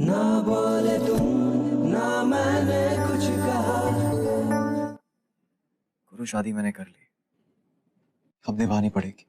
ना बोले तुम ना मैंने कुछ कहा। गुरु शादी मैंने कर ली, अब निभानी पड़ेगी।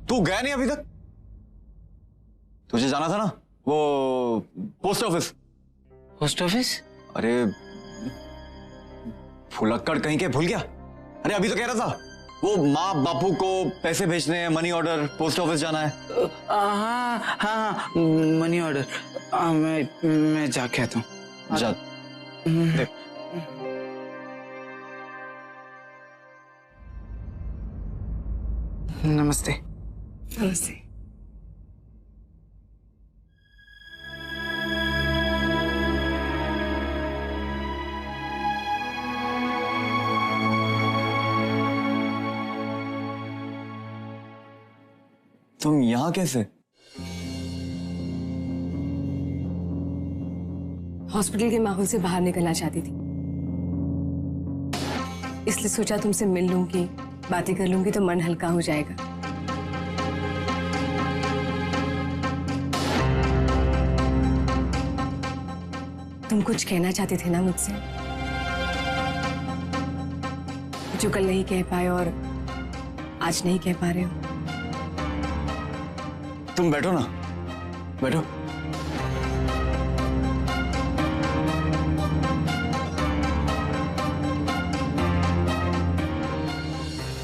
तू गया नहीं अभी तक? तुझे जाना था ना वो पोस्ट ऑफिस। Post office? अरे फुलक्कड़ कहीं के भूल गया? अरे अभी तो कह रहा था वो माँ बापू को पैसे भेजने हैं, मनी ऑर्डर, पोस्ट ऑफिस जाना है। हाँ हाँ, मनी ऑर्डर। मैं जाके आता हूँ। जा देख। नमस्ते। नमस्ते। तुम यहाँ कैसे? हॉस्पिटल के माहौल से बाहर निकलना चाहती थी, इसलिए सोचा तुमसे मिल लूंगी, बातें कर लूंगी तो मन हल्का हो जाएगा। तुम कुछ कहना चाहते थे ना मुझसे, जो कल नहीं कह पाए और आज नहीं कह पा रहे हो। तुम बैठो ना, बैठो।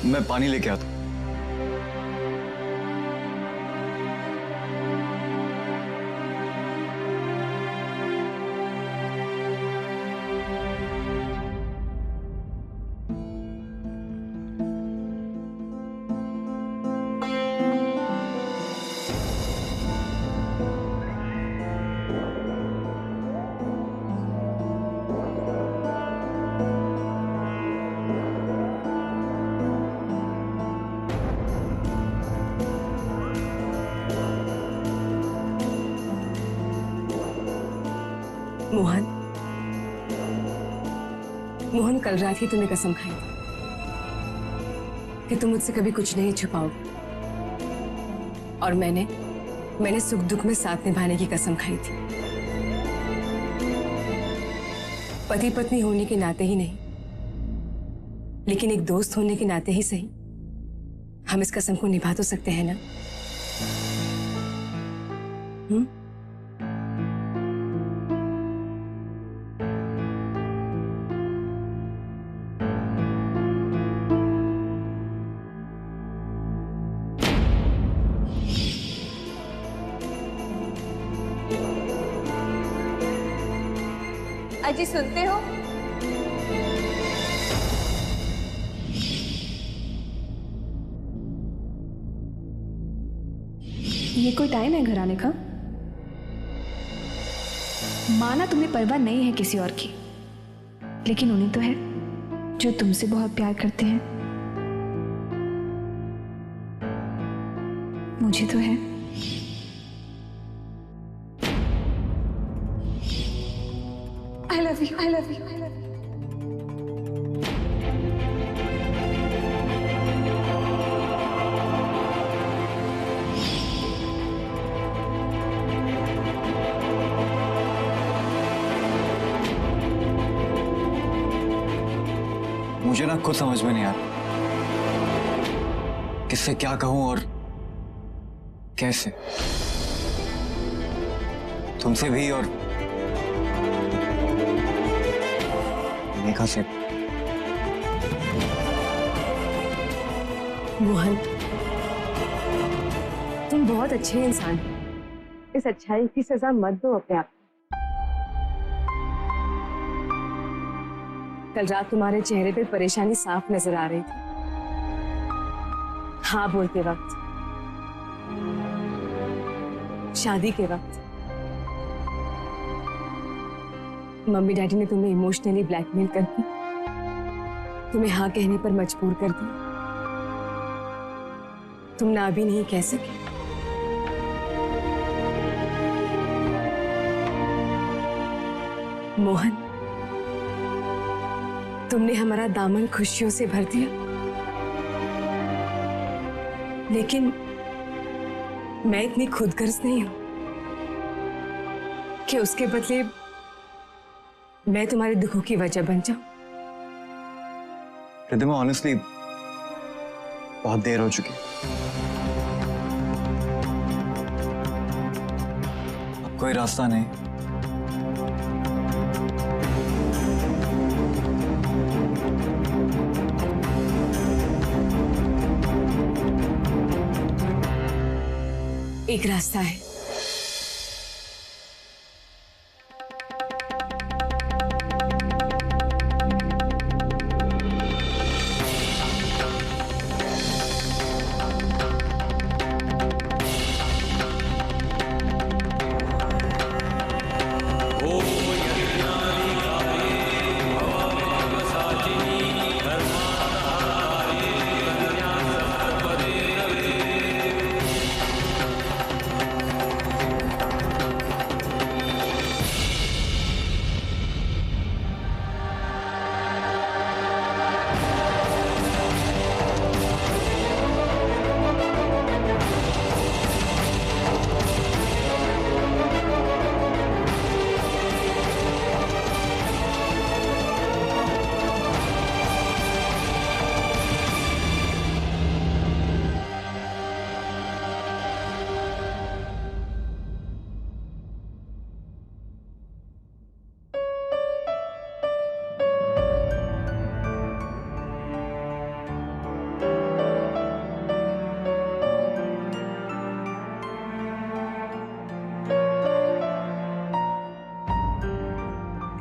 मैं पानी लेके आता हूं। मोहन, मोहन, कल रात ही तुम्हें कसम खाई थी कि तुम मुझसे कभी कुछ नहीं छुपाओगे, और मैंने सुख दुख में साथ निभाने की कसम खाई थी। पति पत्नी होने के नाते ही नहीं, लेकिन एक दोस्त होने के नाते ही सही, हम इस कसम को निभा तो सकते हैं ना? अजी सुनते हो? ये कोई टाइम है घर आने का? माना तुम्हें परवाह नहीं है किसी और की, लेकिन उन्हें तो है जो तुमसे बहुत प्यार करते हैं। मुझे तो है। I love you, I love you, I love you. मुझे ना खुद समझ में नहीं आ रहा किससे क्या कहूं और कैसे। तुमसे भी और नेहा से। मोहन, तुम बहुत अच्छे इंसान हो, इस अच्छाई की सजा मत दो अपने आप। कल रात तुम्हारे चेहरे पे परेशानी साफ नजर आ रही थी, हाँ बोलते वक्त, शादी के वक्त, मम्मी डैडी ने तुम्हें इमोशनली ब्लैकमेल करके तुम्हें हाँ कहने पर मजबूर कर दिया। तुम ना भी नहीं कह सके। मोहन, तुमने हमारा दामन खुशियों से भर दिया, लेकिन मैं इतनी खुदगर्ज नहीं हूं कि उसके बदले मैं तुम्हारे दुखों की वजह बन जाऊं। रिद्धिमा, ऑनेस्टली बहुत देर हो चुकी। अब कोई रास्ता नहीं। एक रास्ता है।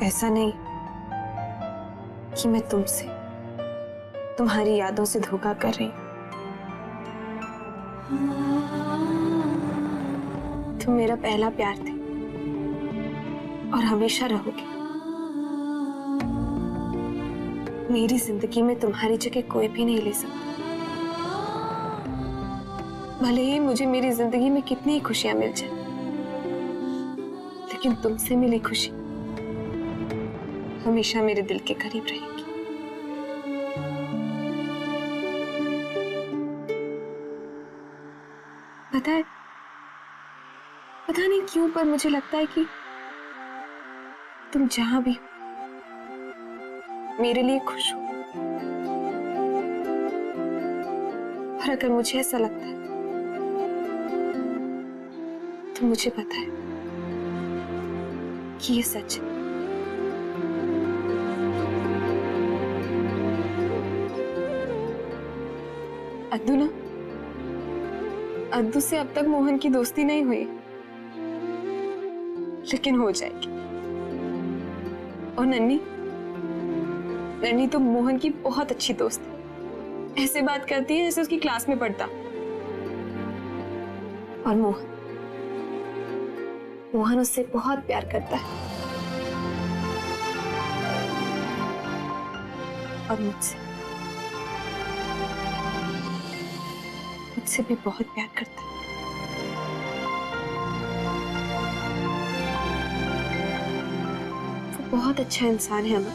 ऐसा नहीं कि मैं तुमसे, तुम्हारी यादों से धोखा कर रही हूं। तुम मेरा पहला प्यार थे और हमेशा रहोगे। मेरी जिंदगी में तुम्हारी जगह कोई भी नहीं ले सकता। भले ही मुझे मेरी जिंदगी में कितनी ही खुशियां मिल जाए, लेकिन तुमसे मिली खुशी हमेशा मेरे दिल के करीब रहेगी। पता है, पता नहीं क्यों, पर मुझे लगता है कि तुम जहां भी हो मेरे लिए खुश हो। और अगर मुझे ऐसा लगता है तो मुझे पता है कि ये सच है। अद्दू से अब तक मोहन की दोस्ती नहीं हुई, लेकिन हो जाएगी। और नन्नी तो मोहन की बहुत अच्छी दोस्त है। ऐसे बात करती है जैसे उसकी क्लास में पढ़ता। और मोहन उससे बहुत प्यार करता है और मुझसे भी बहुत प्यार करता है। वो बहुत अच्छा इंसान है अमर।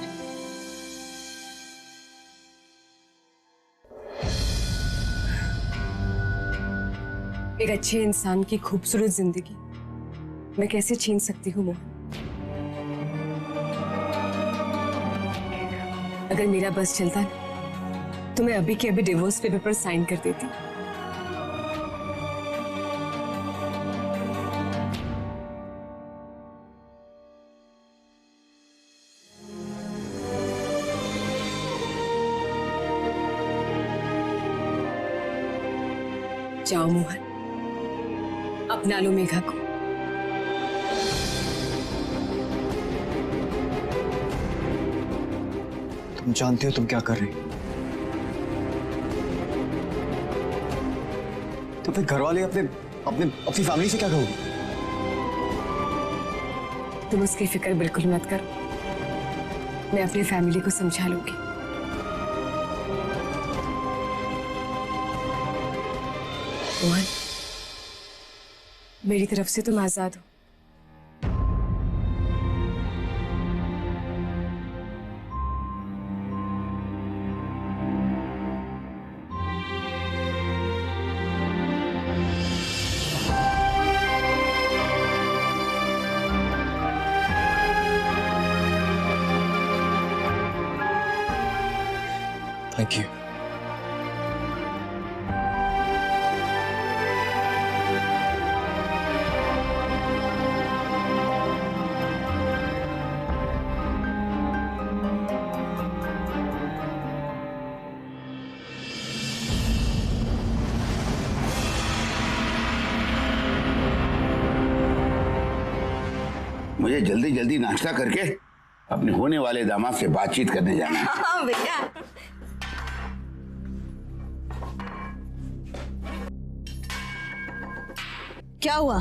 एक अच्छे इंसान की खूबसूरत जिंदगी मैं कैसे छीन सकती हूँ मोहन? अगर मेरा बस चलता ना तो मैं अभी के अभी डिवोर्स पेपर पर साइन कर देती। जाओ मोहन, अपना लो मेघा को। तुम जानती हो तुम क्या कर रही हो? तो फिर घर वाले अपनी फैमिली से क्या कहोगे? तुम उसकी फिक्र बिल्कुल मत करो। मैं अपनी फैमिली को समझा लूंगी। मोहन, मेरी तरफ से तुम आजाद हो। Thank you. मुझे जल्दी जल्दी नाश्ता करके अपने होने वाले दामाद से बातचीत करने जाना है। हाँ भैया। क्या हुआ?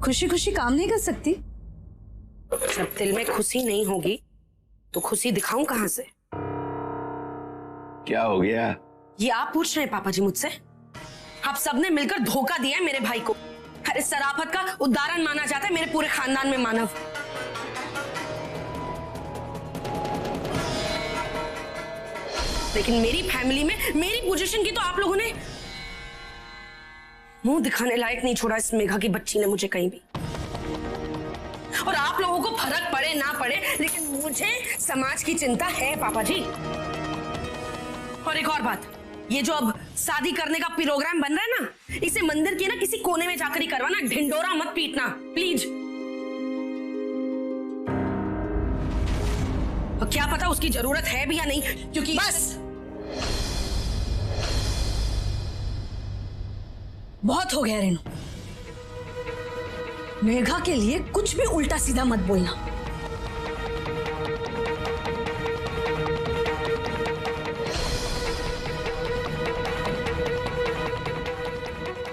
खुशी खुशी काम नहीं कर सकती? जब दिल में खुशी नहीं होगी तो खुशी दिखाऊं कहां से? क्या हो गया? ये आप पूछ रहे हैं पापा जी मुझसे? आप सबने मिलकर धोखा दिया है मेरे भाई को। अरे सराफत का उदाहरण माना जाता है मेरे पूरे खानदान में मानव। लेकिन मेरी फैमिली में मेरी पोजीशन की तो आप लोगों ने मुंह दिखाने लायक नहीं छोड़ा इस मेघा की बच्ची ने मुझे कहीं भी। और आप लोगों को फर्क पड़े ना पड़े, लेकिन मुझे समाज की चिंता है पापा जी। और एक और बात, ये जो अब शादी करने का प्रोग्राम बन रहा है ना, इसे मंदिर के ना किसी कोने में जाकर ही करवाना, ढिंडोरा मत पीटना प्लीज। और क्या पता उसकी जरूरत है भी या नहीं, क्योंकि बस बहुत हो गया रेनू। मेघा के लिए कुछ भी उल्टा सीधा मत बोलना।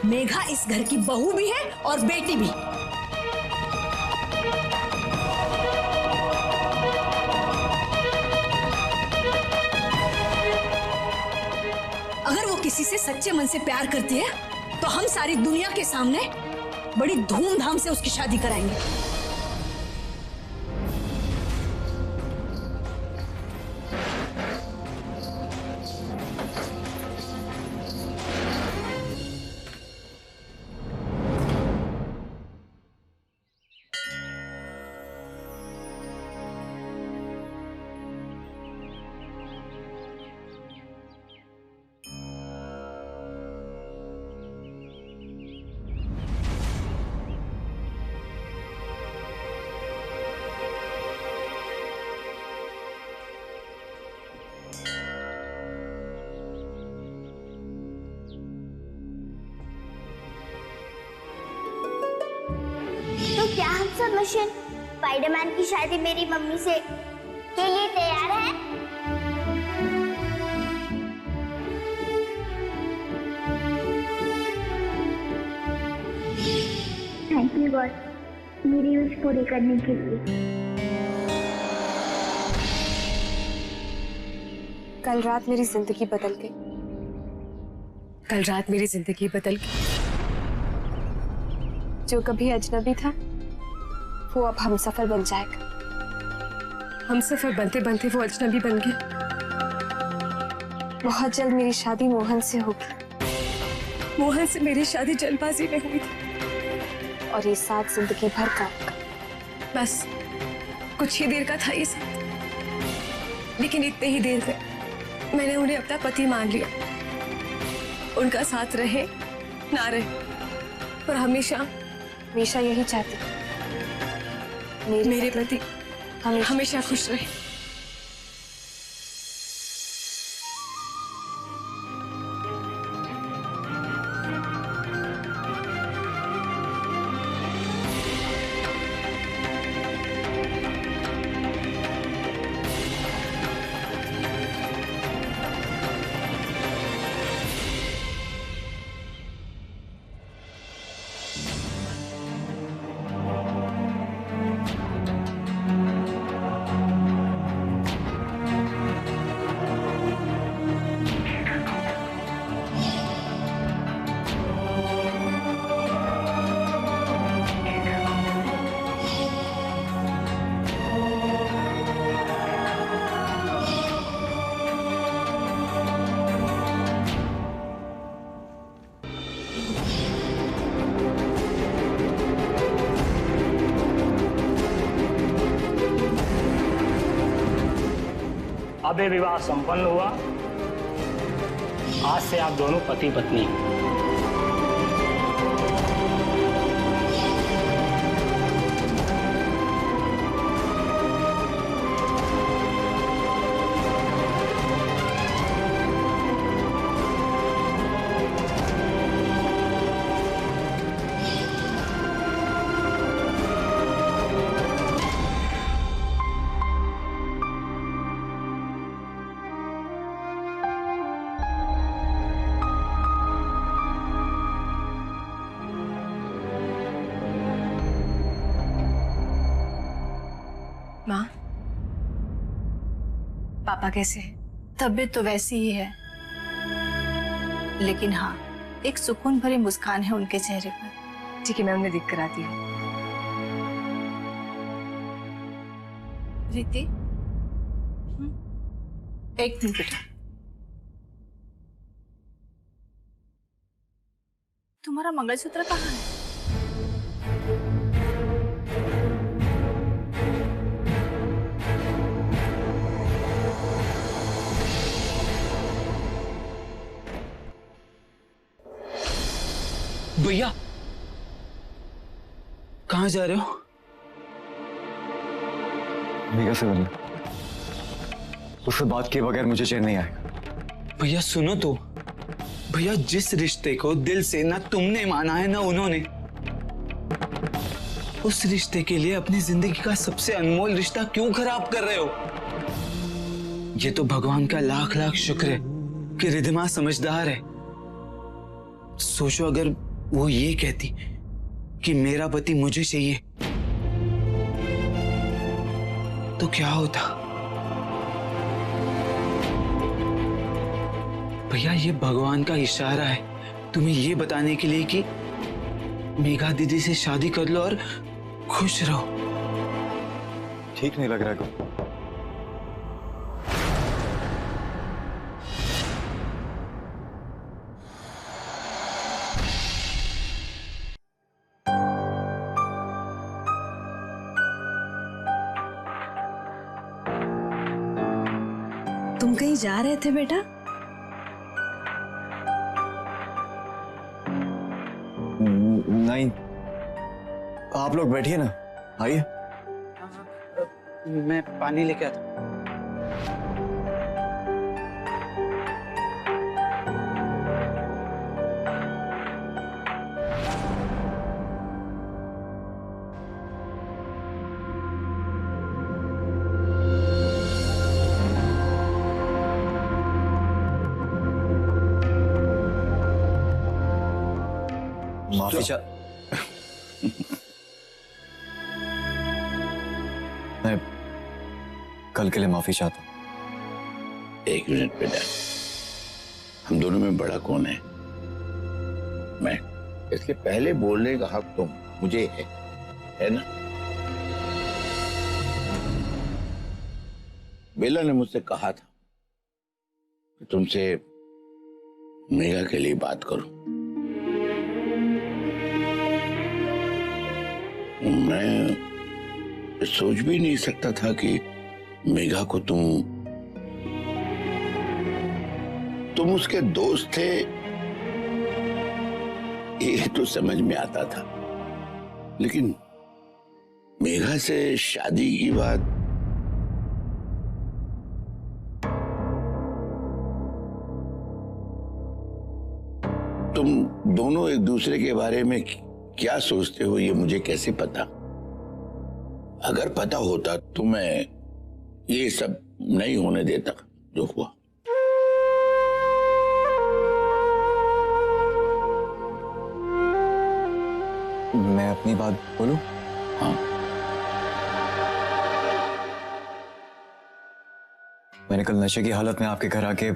मेघा इस घर की बहू भी है और बेटी भी। अगर वो किसी से सच्चे मन से प्यार करती है तो हम सारी दुनिया के सामने बड़ी धूमधाम से उसकी शादी कराएंगे। तो क्या हम सब मशीन स्पाइडरमैन की शादी मेरी मम्मी से के लिए तैयार है? थैंक यू गॉड मेरी विश पूरी करने के लिए। कल रात मेरी जिंदगी बदल गई। कल रात मेरी जिंदगी बदल गई। जो कभी अजनबी था वो अब हमसफर बन जाएगा। हमसफर बनते बनते वो अजनबी बन गया। बहुत जल्द मेरी शादी मोहन से होगी। मोहन से मेरी शादी जल्दबाजी में हुई थी। और ये साथ जिंदगी भर का। बस कुछ ही देर का था ये साथ, लेकिन इतने ही देर में मैंने उन्हें अपना पति मान लिया। उनका साथ रहे ना रहे, पर हमेशा हमेशा यही चाहती मेरे प्रति हमेशा खुश रहे। अब ये विवाह संपन्न हुआ। आज से आप दोनों पति पत्नी। माँ, पापा कैसे हैं? तबीयत तो वैसी ही है, लेकिन हाँ, एक सुकून भरी मुस्कान है उनके चेहरे पर। ठीक है, मैं उन्हें देख कर आती हूँ। रीति, एक मिनट बेटा, तुम्हारा मंगलसूत्र कहाँ है? भैया, कहाँ जा रहे हो? मेघा से मिलने। उससे बात किए बगैर मुझे चैन नहीं आएगा। भैया सुनो तो, भैया जिस रिश्ते को दिल से ना तुमने माना है ना उन्होंने, उस रिश्ते के लिए अपनी जिंदगी का सबसे अनमोल रिश्ता क्यों खराब कर रहे हो? ये तो भगवान का लाख लाख शुक्र है कि रिधिमा समझदार है। सोचो अगर वो ये कहती कि मेरा पति मुझे चाहिए तो क्या होता? भैया ये भगवान का इशारा है तुम्हें ये बताने के लिए कि मेघा दीदी से शादी कर लो और खुश रहो। ठीक नहीं लग रहा है। तुम कहीं जा रहे थे बेटा? नहीं, आप लोग बैठिए ना, आइए। मैं पानी लेके आता हूं। माफी चा मैं कल के लिए माफी चाहता हूं। एक मिनट बेटा, हम दोनों में बड़ा कौन है? मैं। इसके पहले बोलने का हक तो मुझे है ना? बेला ने मुझसे कहा था कि तुमसे मेघा के लिए बात करूं। मैं सोच भी नहीं सकता था कि मेघा को तुम उसके दोस्त थे, ये तो समझ में आता था, लेकिन मेघा से शादी की बात तुम दोनों एक दूसरे के बारे में क्या सोचते हो ये मुझे कैसे पता? अगर पता होता तो मैं ये सब नहीं होने देता जो हुआ। मैं अपनी बात बोलूं? हाँ। मैंने कल नशे की हालत में आपके घर आके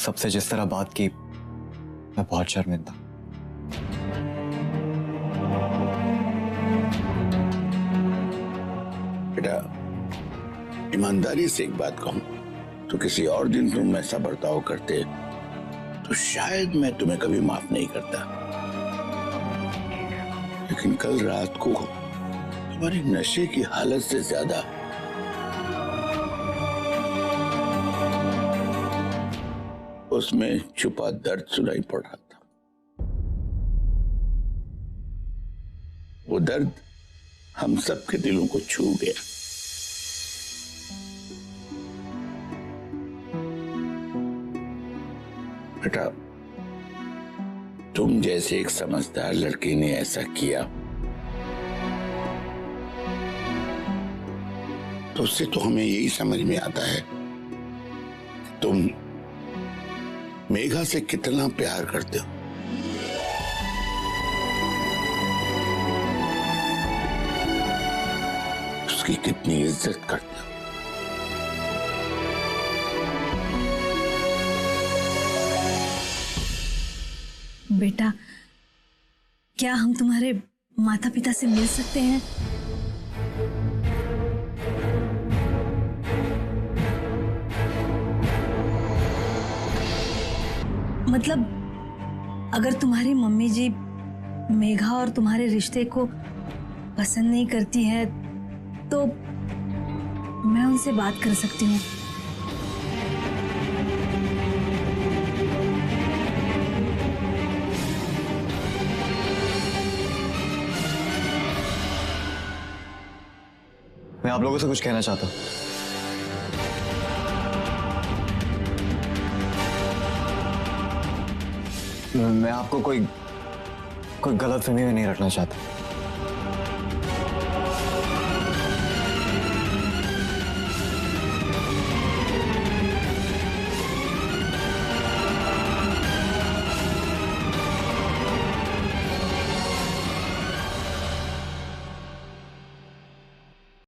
सबसे जिस तरह बात की, मैं बहुत शर्मिंदा। बेटा, ईमानदारी से एक बात कहूं तो किसी और दिन तुम ऐसा बर्ताव करते तो शायद मैं तुम्हें कभी माफ नहीं करता, लेकिन कल रात को तुम्हारी नशे की हालत से ज्यादा उसमें छुपा दर्द सुनाई पड़ रहा था। वो दर्द हम सबके दिलों को छू गया। बेटा, तुम जैसे एक समझदार लड़की ने ऐसा किया तो उससे तो हमें यही समझ में आता है कि तुम मेघा से कितना प्यार करते हो। उसकी कितनी इज्जत करते हो। बेटा, क्या हम तुम्हारे माता पिता से मिल सकते हैं? मतलब अगर तुम्हारी मम्मी जी मेघा और तुम्हारे रिश्ते को पसंद नहीं करती है तो मैं उनसे बात कर सकती हूँ। मैं आप लोगों से कुछ कहना चाहता हूँ। मैं आपको कोई गलतफहमी में नहीं रखना चाहता।